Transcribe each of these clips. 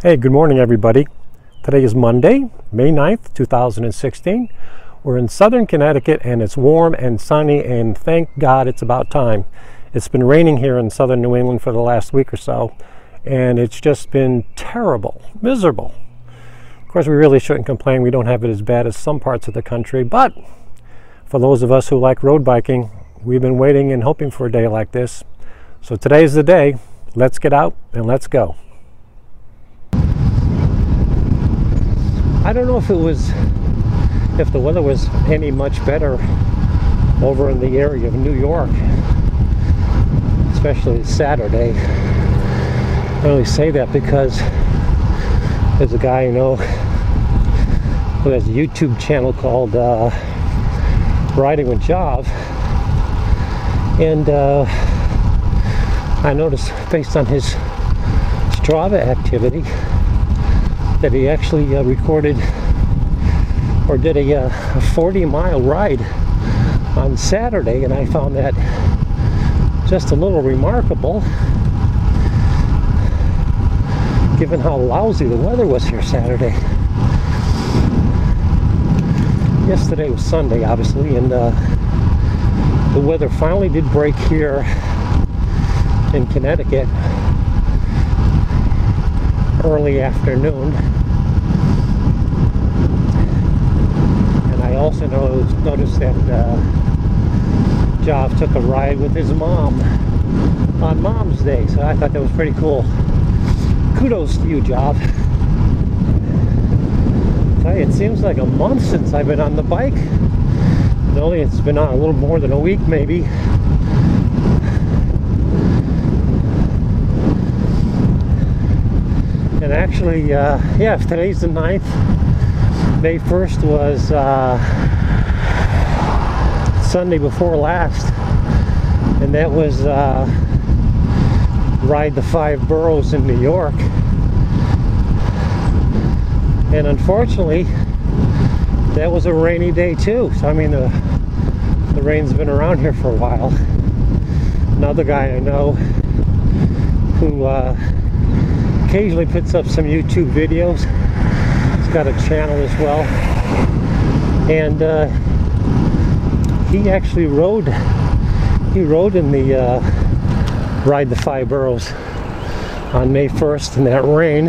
Hey, good morning everybody. Today is Monday, May 9th, 2016. We're in southern Connecticut and it's warm and sunny, and thank God it's about time. It's been raining here in southern New England for the last week or so, and it's just been terrible, miserable. Of course, we really shouldn't complain. We don't have it as bad as some parts of the country, but for those of us who like road biking, we've been waiting and hoping for a day like this. So today's the day. Let's get out and let's go. I don't know if the weather was any much better over in the area of New York, especially Saturday. I only say that because there's a guy I know who has a YouTube channel called Riding with Jav, and I noticed based on his Strava activity that he actually recorded or did a 40-mile ride on Saturday, and I found that just a little remarkable given how lousy the weather was here Saturday. Yesterday was Sunday, obviously, and the weather finally did break here in Connecticut early afternoon. And I also noticed that Jav took a ride with his mom on Mom's Day, so I thought that was pretty cool. Kudos to you, Jav. Tell you, it seems like a month since I've been on the bike. Only it's been on a little more than a week, maybe. And actually, yeah, if today's the 9th, May 1st was Sunday before last, and that was Ride the 5 Boroughs in New York. And unfortunately, that was a rainy day too. So I mean, the rain's been around here for a while. Another guy I know who occasionally puts up some YouTube videos. He's got a channel as well, and he actually rode in the Ride the 5 Boroughs on May 1st in that rain,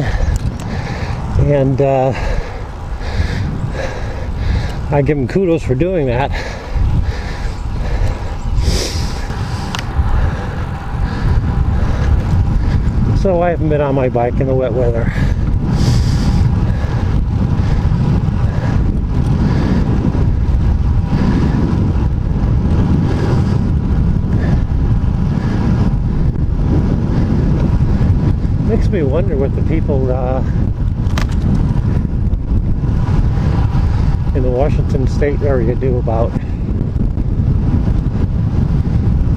and I give him kudos for doing that. So I haven't been on my bike in the wet weather. Makes me wonder what the people in the Washington State area do about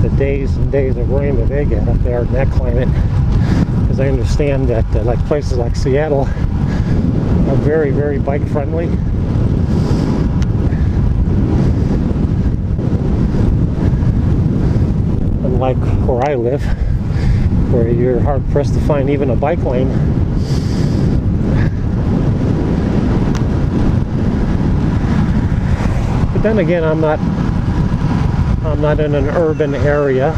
the days and days of rain that they get up there in that climate. Because I understand that like places like Seattle are very, very bike friendly. Unlike where I live, where you're hard pressed to find even a bike lane. But then again, I'm not in an urban area.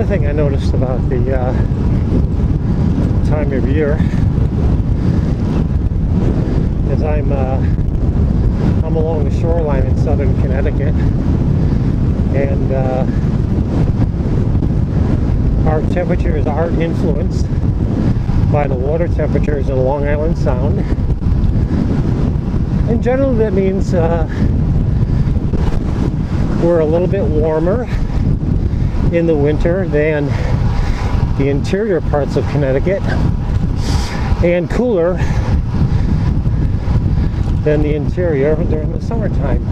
Thing I noticed about the time of year is I'm along the shoreline in southern Connecticut, and our temperatures are influenced by the water temperatures in Long Island Sound, and generally that means we're a little bit warmer in the winter than the interior parts of Connecticut and cooler than the interior during the summertime.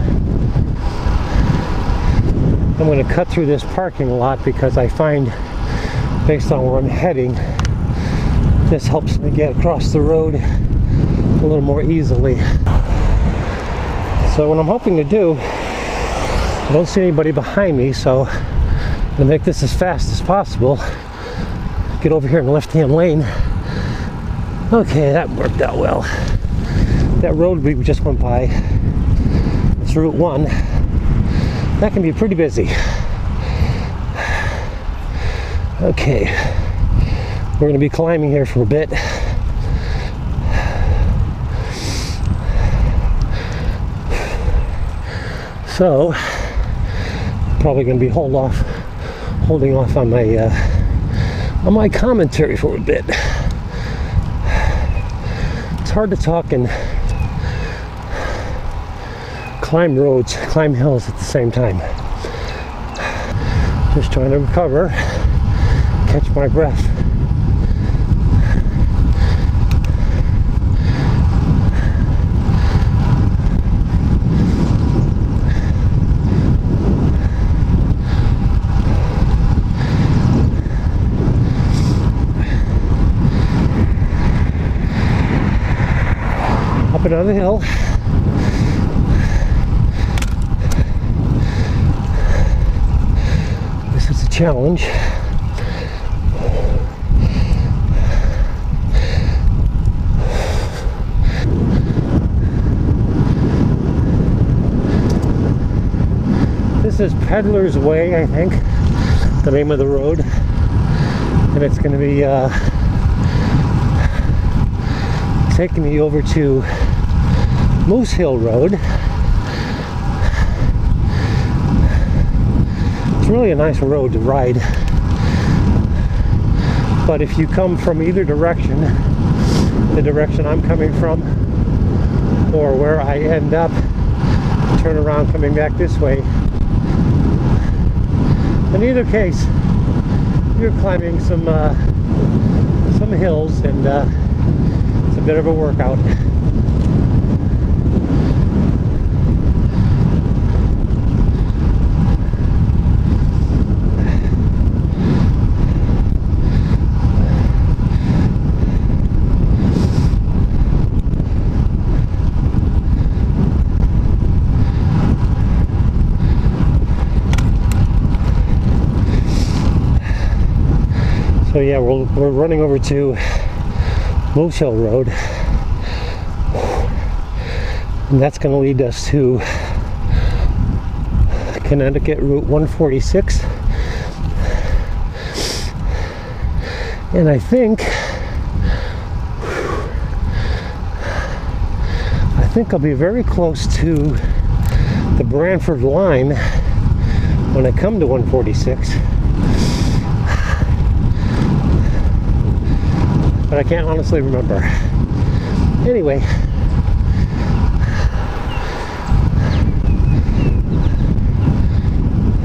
I'm going to cut through this parking lot because I find, based on where I'm heading, this helps me get across the road a little more easily. So what I'm hoping to do, I don't see anybody behind me, so I'm going to make this as fast as possible. Get over here in the left-hand lane. Okay, that worked out well. That road we just went by, it's Route 1. That can be pretty busy. Okay, we're going to be climbing here for a bit. So, probably going to be holding off on my commentary for a bit. It's hard to talk and climb roads, climb hills at the same time. Just trying to recover, catch my breath. Up another hill. This is a challenge. This is Peddler's Way, I think, the name of the road, and it's going to be taking me over to Moose Hill Road. It's really a nice road to ride, but if you come from either direction, the direction I'm coming from or where I end up, turn around coming back this way, in either case you're climbing some hills, and it's a bit of a workout. So yeah, we're running over to Moose Hill Road, and that's going to lead us to Connecticut Route 146. And I think I'll be very close to the Branford line when I come to 146. But I can't honestly remember. Anyway,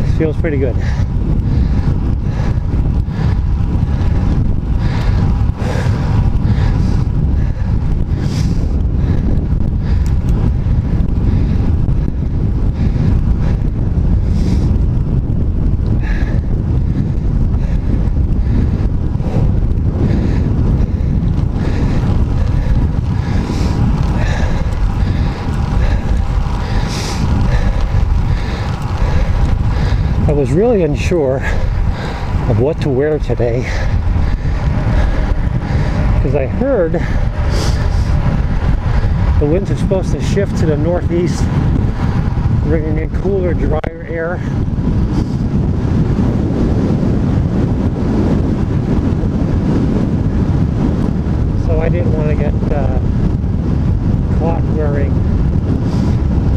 this feels pretty good. I was really unsure of what to wear today because I heard the winds are supposed to shift to the northeast, bringing in cooler, drier air. So I didn't want to get caught wearing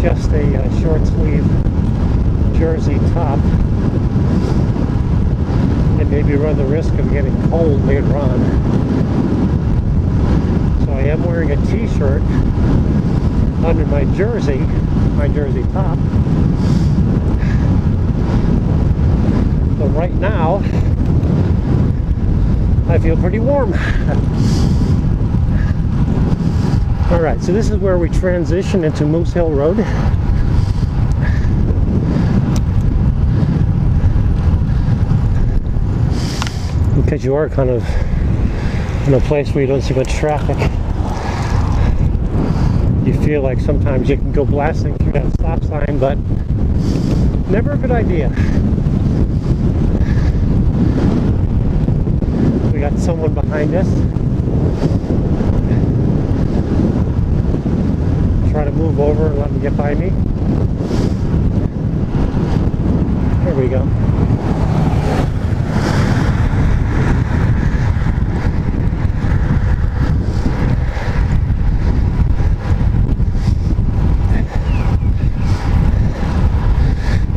just a short sleeve jersey top and maybe run the risk of getting cold later on. So I am wearing a t-shirt under my jersey top. But right now I feel pretty warm. All right, so this is where we transition into Moose Hill Road. Because you are kind of in a place where you don't see much traffic, you feel like sometimes you can go blasting through that stop sign, but never a good idea. We got someone behind us. Try to move over and let them get by me. There we go.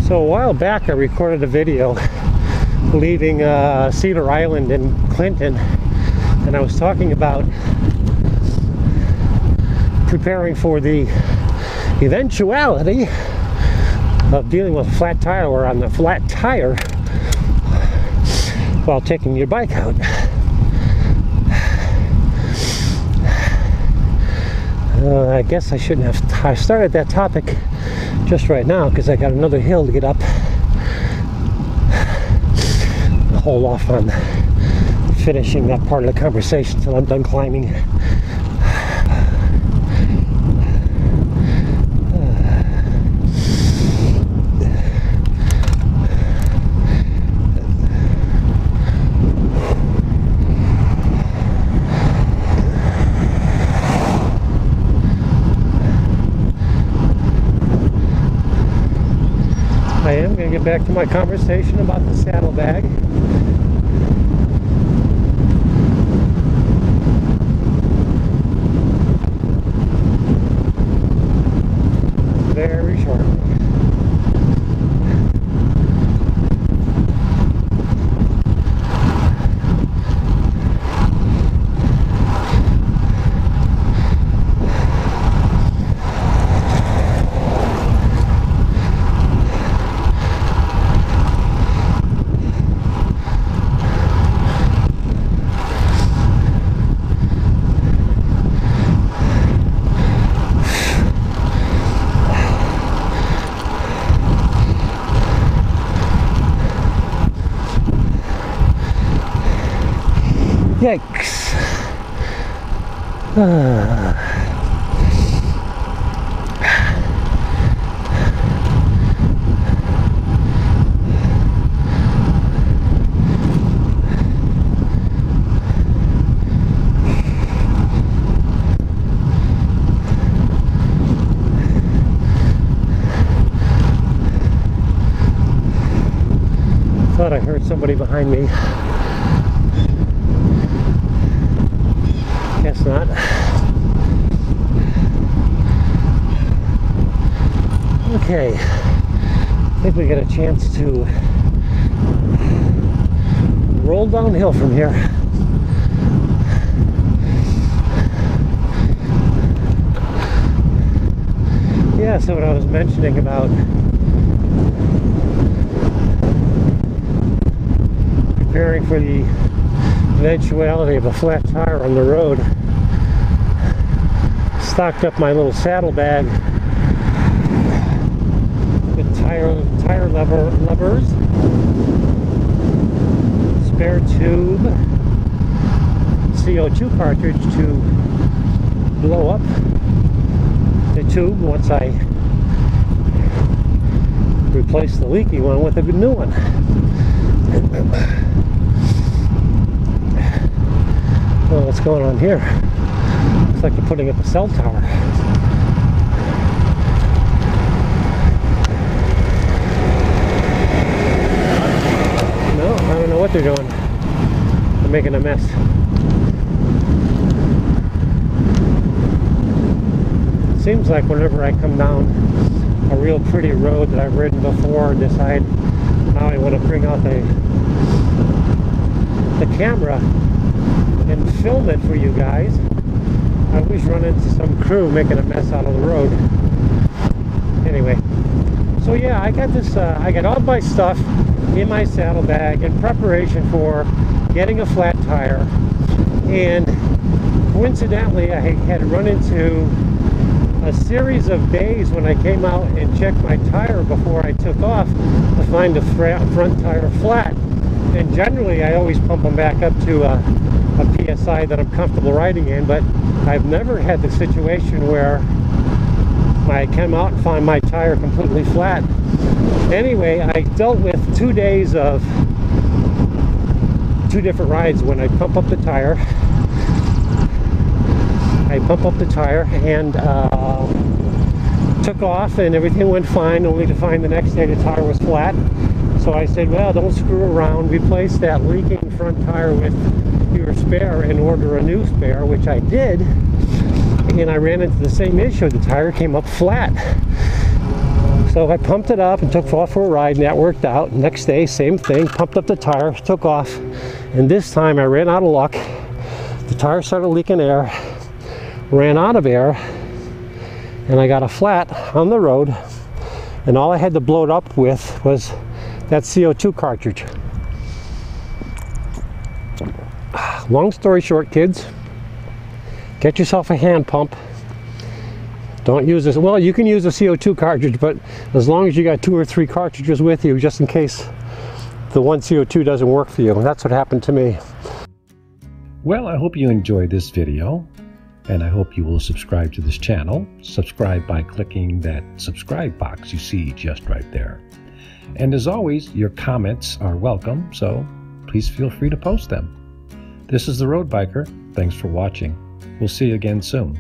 So a while back I recorded a video leaving Cedar Island in Clinton, and I was talking about preparing for the eventuality of dealing with a flat tire or on the flat tire while taking your bike out. I guess I shouldn't have started that topic just right now, because I got another hill to get up. I'll hold off on finishing that part of the conversation until I'm done climbing. I am going to get back to my conversation about the saddlebag. Very shortly. Yikes. Thought I heard somebody behind me. Guess not. Okay, I think we get a chance to roll downhill from here. Yeah, so what I was mentioning about preparing for the eventuality of a flat tire on the road, stocked up my little saddlebag with tire levers, spare tube, CO2 cartridge to blow up the tube once I replace the leaky one with a new one. Well, what's going on here? Looks like they're putting up a cell tower. No, I don't know what they're doing. They're making a mess. It seems like whenever I come down a real pretty road that I've ridden before and decide now I want to bring out the camera and film it for you guys, I always run into some crew making a mess out of the road. Anyway, so yeah, I got this, I got all my stuff in my saddlebag in preparation for getting a flat tire, and coincidentally I had run into a series of days when I came out and checked my tire before I took off to find the front tire flat. And generally I always pump them back up to a PSI that I'm comfortable riding in, but I've never had the situation where I came out and found my tire completely flat. Anyway, I dealt with 2 days of 2 different rides when I pump up the tire. I pump up the tire and took off, and everything went fine, only to find the next day the tire was flat. So I said, well, don't screw around, replace that leaking front tire with your spare and order a new spare, which I did, and I ran into the same issue. The tire came up flat. So I pumped it up and took off for a ride, and that worked out. Next day, same thing, pumped up the tire, took off, and this time I ran out of luck. The tire started leaking air, ran out of air, and I got a flat on the road, and all I had to blow it up with was that CO2 cartridge. Long story short, kids, get yourself a hand pump. Don't use this. Well, you can use a CO2 cartridge, but as long as you got 2 or 3 cartridges with you, just in case the one CO2 doesn't work for you. And that's what happened to me. Well, I hope you enjoyed this video, and I hope you will subscribe to this channel. Subscribe by clicking that subscribe box you see just right there. And as always, your comments are welcome, so please feel free to post them. This is The Road Biker. Thanks for watching. We'll see you again soon.